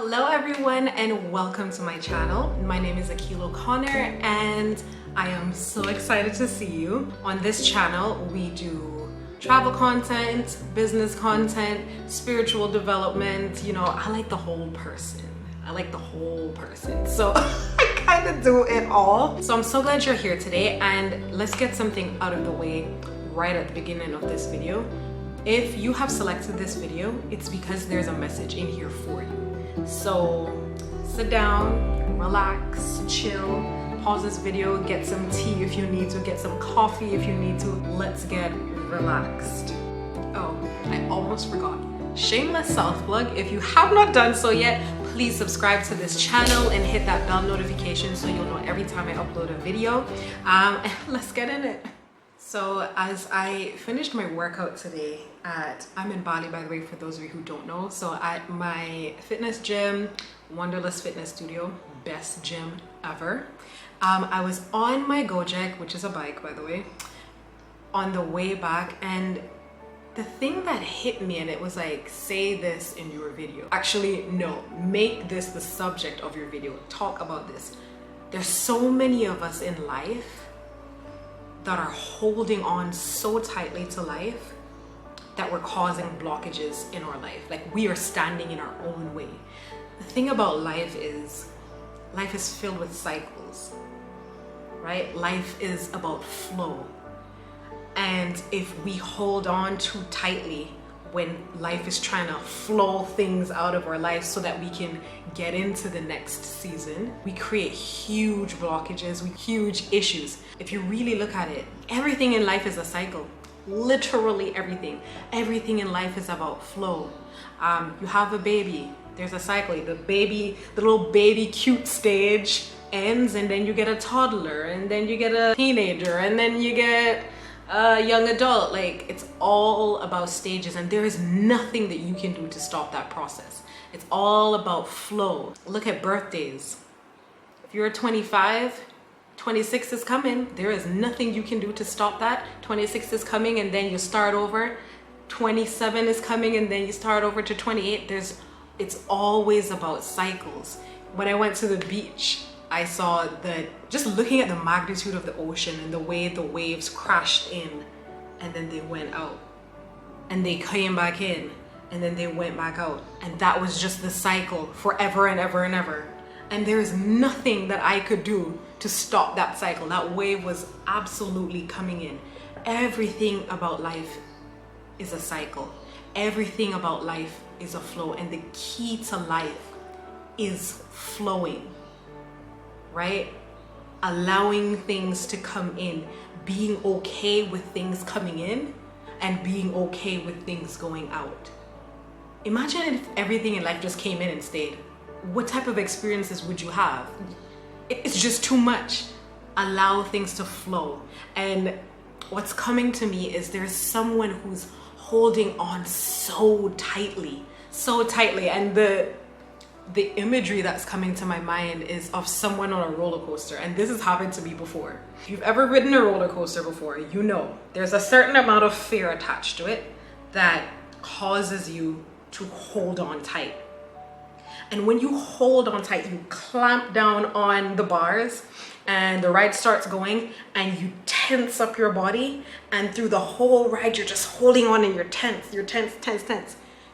Hello everyone and welcome to my channel. My name is Akil O'Connor and I am so excited to see you. On this channel we do travel content, business content, spiritual development. You know, I like the whole person. So I kind of do it all. So I'm so glad you're here today, and let's get something out of the way right at the beginning of this video. If you have selected this video, it's because there's a message in here for you. So sit down, relax, chill, pause this video, get some tea if you need to, get some coffee if you need to. Let's get relaxed. Oh, I almost forgot. Shameless self-plug. If you have not done so yet, please subscribe to this channel and hit that bell notification so you'll know every time I upload a video. And let's get in it. So as I finished my workout today I'm in Bali, by the way, for those of you who don't know. So at my fitness gym, Wanderlust Fitness Studio, best gym ever. I was on my Gojek, which is a bike, by the way, on the way back, and the thing that hit me, and it was like, say this in your video. Actually, no, make this the subject of your video. Talk about this. There's so many of us in life that are holding on so tightly to life that we're causing blockages in our life. Like, we are standing in our own way. The thing about life is filled with cycles, right? Life is about flow. And if we hold on too tightly when life is trying to flow things out of our life so that we can get into the next season, we create huge blockages, huge issues. If you really look at it, everything in life is a cycle. Literally everything. Everything in life is about flow. You have a baby, there's a cycle. The little baby cute stage ends, and then you get a toddler, and then you get a teenager, and then you get a young adult. Like, it's all about stages, and there is nothing that you can do to stop that process. It's all about flow. Look at birthdays. If you're 25, 26 is coming. There is nothing you can do to stop that. 26 is coming, and then you start over. 27 is coming, and then you start over to 28. It's always about cycles. When I went to the beach, I saw just looking at the magnitude of the ocean and the way the waves crashed in, and then they went out, and they came back in, and then they went back out, and that was just the cycle forever and ever and ever. And there is nothing that I could do to stop that cycle. That wave was absolutely coming in. Everything about life is a cycle. Everything about life is a flow, and the key to life is flowing. Right? Allowing things to come in, being okay with things coming in, and being okay with things going out. Imagine if everything in life just came in and stayed. What type of experiences would you have? It's just too much. Allow things to flow. And what's coming to me is there's someone who's holding on so tightly, and the imagery that's coming to my mind is of someone on a roller coaster, and this has happened to me before. If you've ever ridden a roller coaster before, you know there's a certain amount of fear attached to it that causes you to hold on tight. And when you hold on tight, you clamp down on the bars, and the ride starts going, and you tense up your body, and through the whole ride you're just holding on, and you're tense.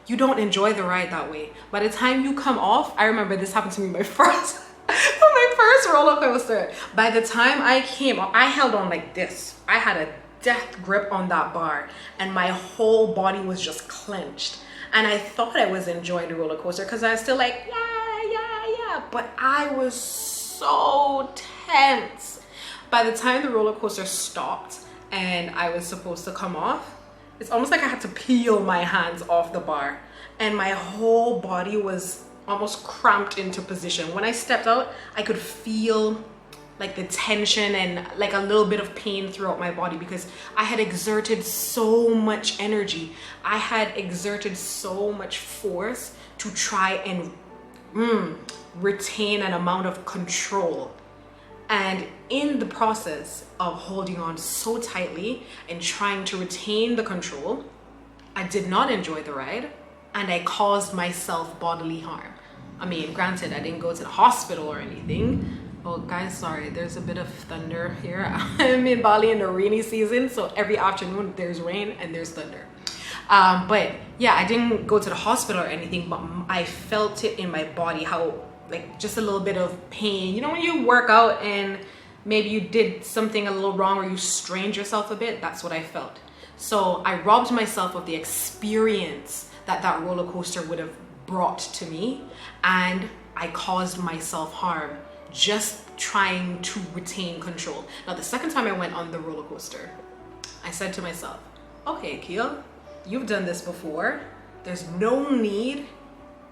You don't enjoy the ride that way. By the time you come off, I remember this happened to me my first roller coaster. By the time I came off, I held on like this. I had a death grip on that bar, and my whole body was just clenched. And I thought I was enjoying the roller coaster because I was still like, yeah. But I was so tense. By the time the roller coaster stopped and I was supposed to come off, it's almost like I had to peel my hands off the bar, and my whole body was almost cramped into position. When I stepped out, I could feel like the tension and like a little bit of pain throughout my body because I had exerted so much energy. I had exerted so much force to try and retain an amount of control. And in the process of holding on so tightly and trying to retain the control, I did not enjoy the ride, and I caused myself bodily harm. I mean, granted, I didn't go to the hospital or anything. Oh, guys, sorry, there's a bit of thunder here. I'm in Bali in the rainy season, so every afternoon there's rain and there's thunder. But yeah, I didn't go to the hospital or anything, but I felt it in my body, how like just a little bit of pain. You know, when you work out and maybe you did something a little wrong or you strained yourself a bit, that's what I felt. So I robbed myself of the experience that roller coaster would have brought to me, and I caused myself harm just trying to retain control. Now, the second time I went on the roller coaster, I said to myself, okay, Keel, you've done this before. There's no need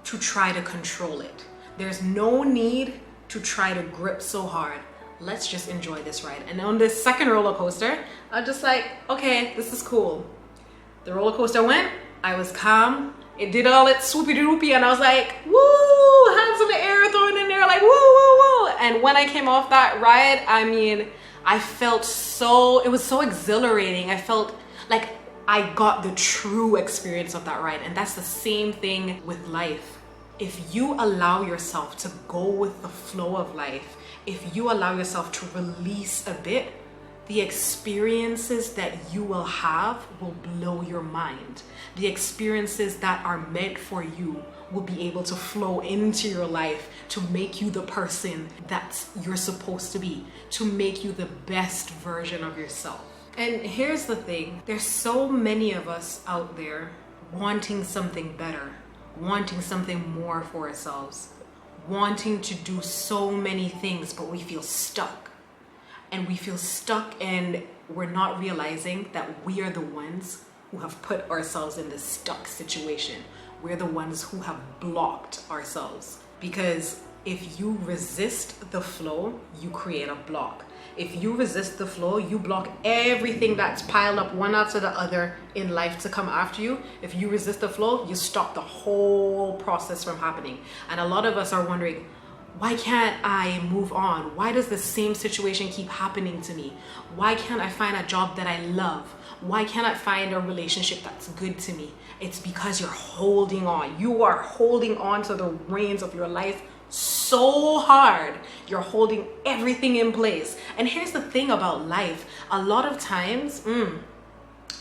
to try to control it. There's no need to try to grip so hard. Let's just enjoy this ride. And on this second roller coaster, I was just like, okay, this is cool. The roller coaster went, I was calm. It did all its swoopy-doopy, and I was like, woo, hands in the air, throwing in there, like, woo, woo, woo. And when I came off that ride, I mean, I felt it was so exhilarating. I felt like I got the true experience of that ride. And that's the same thing with life. If you allow yourself to go with the flow of life, if you allow yourself to release a bit, the experiences that you will have will blow your mind. The experiences that are meant for you will be able to flow into your life to make you the person that you're supposed to be, to make you the best version of yourself. And here's the thing, there's so many of us out there wanting something better, wanting something more for ourselves, wanting to do so many things, but we feel stuck. And we feel stuck, and we're not realizing that we are the ones who have put ourselves in this stuck situation. We're the ones who have blocked ourselves. Because if you resist the flow, you create a block. If you resist the flow, you block everything that's piled up one after the other in life to come after you. If you resist the flow, you stop the whole process from happening. And a lot of us are wondering, why can't I move on? Why does the same situation keep happening to me? Why can't I find a job that I love? Why can't I find a relationship that's good to me? It's because you're holding on. You are holding on to the reins of your life so hard. You're holding everything in place. And here's the thing about life. A lot of times,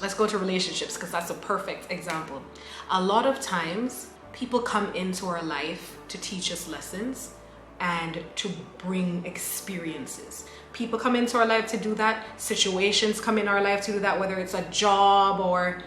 let's go to relationships because that's a perfect example. A lot of times, people come into our life to teach us lessons and to bring experiences. People come into our life to do that. Situations come in our life to do that, whether it's a job or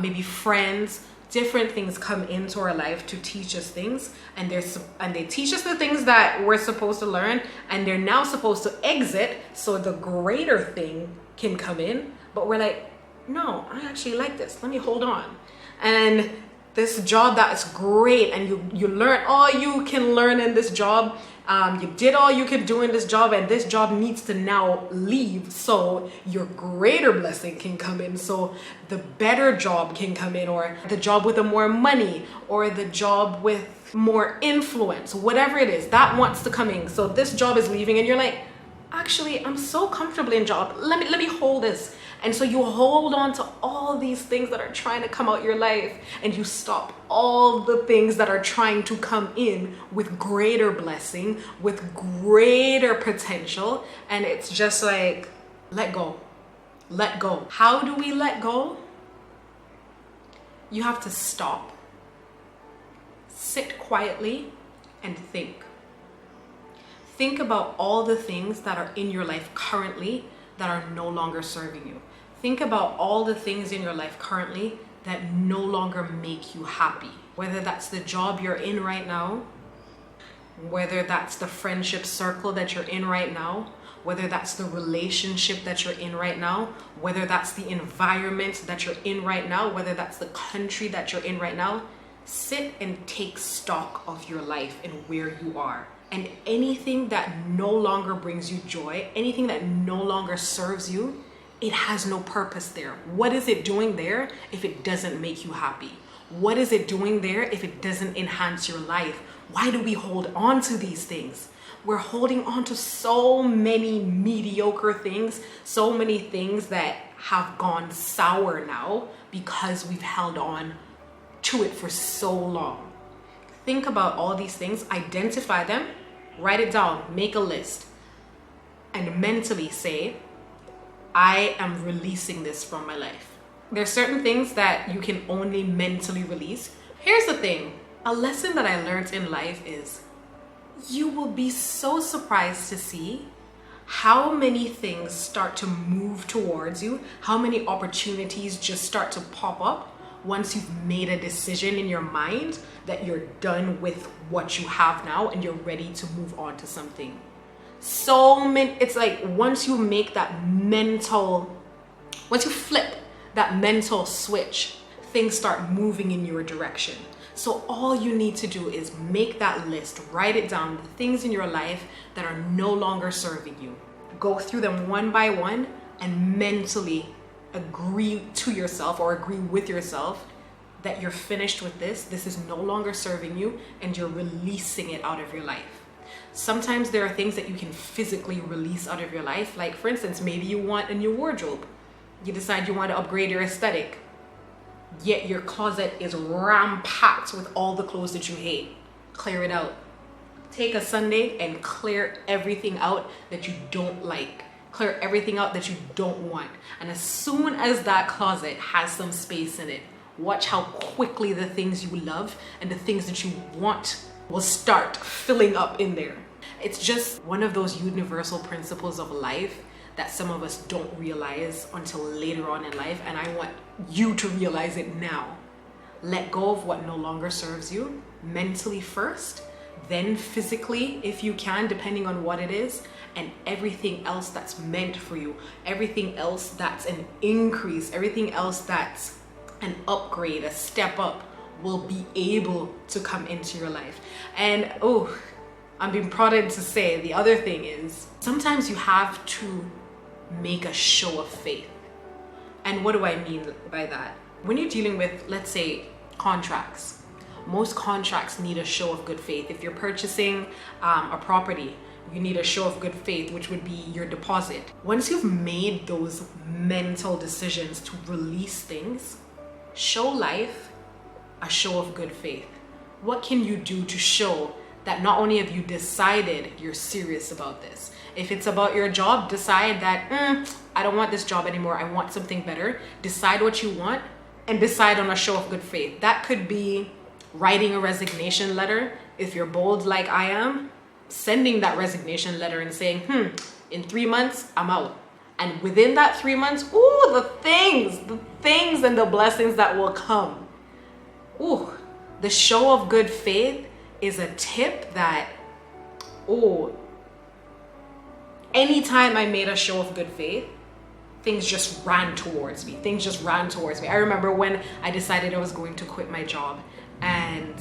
maybe friends. Different things come into our life to teach us things, and they teach us the things that we're supposed to learn, and they're now supposed to exit so the greater thing can come in. But we're like, no, I actually like this. Let me hold on. And this job that is great, and you learn all you can learn in this job. You did all you could do in this job, and this job needs to now leave so your greater blessing can come in, so the better job can come in, or the job with the more money, or the job with more influence, whatever it is that wants to come in. So this job is leaving, and you're like, actually, I'm so comfortable in job. Let me hold this. And so you hold on to all these things that are trying to come out your life, and you stop all the things that are trying to come in with greater blessing, with greater potential. And it's just like, let go. Let go. How do we let go? You have to stop, sit quietly, and think. Think about all the things that are in your life currently that are no longer serving you. Think about all the things in your life currently that no longer make you happy. Whether that's the job you're in right now, whether that's the friendship circle that you're in right now, whether that's the relationship that you're in right now, whether that's the environment that you're in right now, whether that's the country that you're in right now. Sit and take stock of your life and where you are. And anything that no longer brings you joy, anything that no longer serves you, it has no purpose there. What is it doing there if it doesn't make you happy? What is it doing there if it doesn't enhance your life? Why do we hold on to these things? We're holding on to so many mediocre things, so many things that have gone sour now because we've held on to it for so long. think about all these things, identify them, write it down, make a list, and mentally say, I am releasing this from my life. There's certain things that you can only mentally release. Here's the thing, a lesson that I learned in life is you will be so surprised to see how many things start to move towards you, how many opportunities just start to pop up once you've made a decision in your mind that you're done with what you have now and you're ready to move on to something. It's like once you make that once you flip that mental switch, things start moving in your direction. So all you need to do is make that list, write it down, the things in your life that are no longer serving you. Go through them one by one and mentally agree to yourself or agree with yourself that you're finished with this is no longer serving you, and you're releasing it out of your life. Sometimes there are things that you can physically release out of your life. Like for instance, maybe you want a new wardrobe. You decide you want to upgrade your aesthetic, yet your closet is ram-packed with all the clothes that you hate. Clear it out. Take a Sunday and clear everything out that you don't like. Clear everything out that you don't want. And as soon as that closet has some space in it, watch how quickly the things you love and the things that you want will start filling up in there. It's just one of those universal principles of life that some of us don't realize until later on in life, and I want you to realize it now. Let go of what no longer serves you, mentally first, then physically if you can, depending on what it is, and everything else that's meant for you, everything else that's an increase, everything else that's an upgrade, a step up, will be able to come into your life. And I'm being prodded to say the other thing is sometimes you have to make a show of faith. And what do I mean by that? When you're dealing with, let's say, contracts, most contracts need a show of good faith. If you're purchasing a property, you need a show of good faith, which would be your deposit. Once you've made those mental decisions to release things, show life a show of good faith. What can you do to show that not only have you decided you're serious about this? If it's about your job, decide that I don't want this job anymore, I want something better. Decide what you want and decide on a show of good faith. That could be writing a resignation letter. If you're bold like I am, sending that resignation letter and saying, in 3 months, I'm out. And within that 3 months, the things and the blessings that will come. The show of good faith is a tip that, anytime I made a show of good faith, things just ran towards me. I remember when I decided I was going to quit my job, and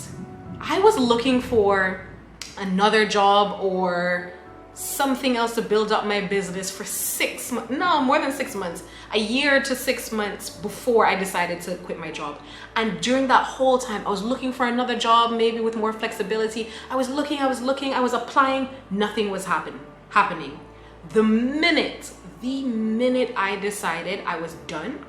I was looking for another job or something else to build up my business for 6 months, no, more than 6 months, a year to 6 months before I decided to quit my job. And during that whole time, I was looking for another job, maybe with more flexibility. I was looking, I was applying, nothing was happening. The minute I decided I was done,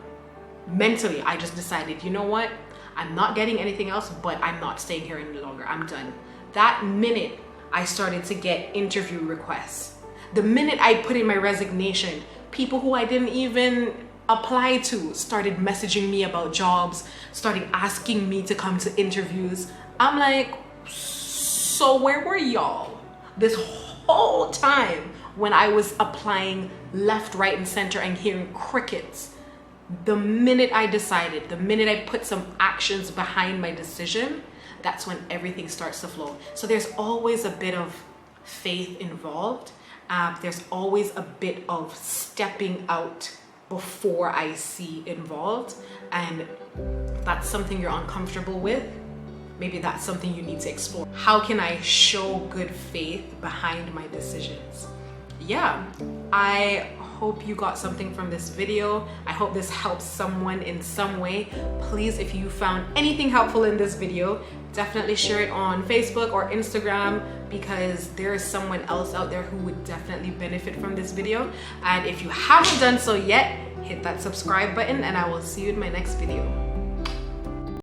mentally, I just decided, you know what? I'm not getting anything else, but I'm not staying here any longer. I'm done. That minute, I started to get interview requests. The minute I put in my resignation, people who I didn't even apply to started messaging me about jobs, started asking me to come to interviews. I'm like, so where were y'all this whole time when I was applying left, right, and center and hearing crickets? The minute I decided, the minute I put some actions behind my decision, that's when everything starts to flow. So there's always a bit of faith involved. There's always a bit of stepping out before I see involved. And that's something you're uncomfortable with. Maybe that's something you need to explore. How can I show good faith behind my decisions? Yeah, I hope you got something from this video. I hope this helps someone in some way. Please, if you found anything helpful in this video, definitely share it on Facebook or Instagram, because there is someone else out there who would definitely benefit from this video. And if you haven't done so yet, hit that subscribe button, and I will see you in my next video.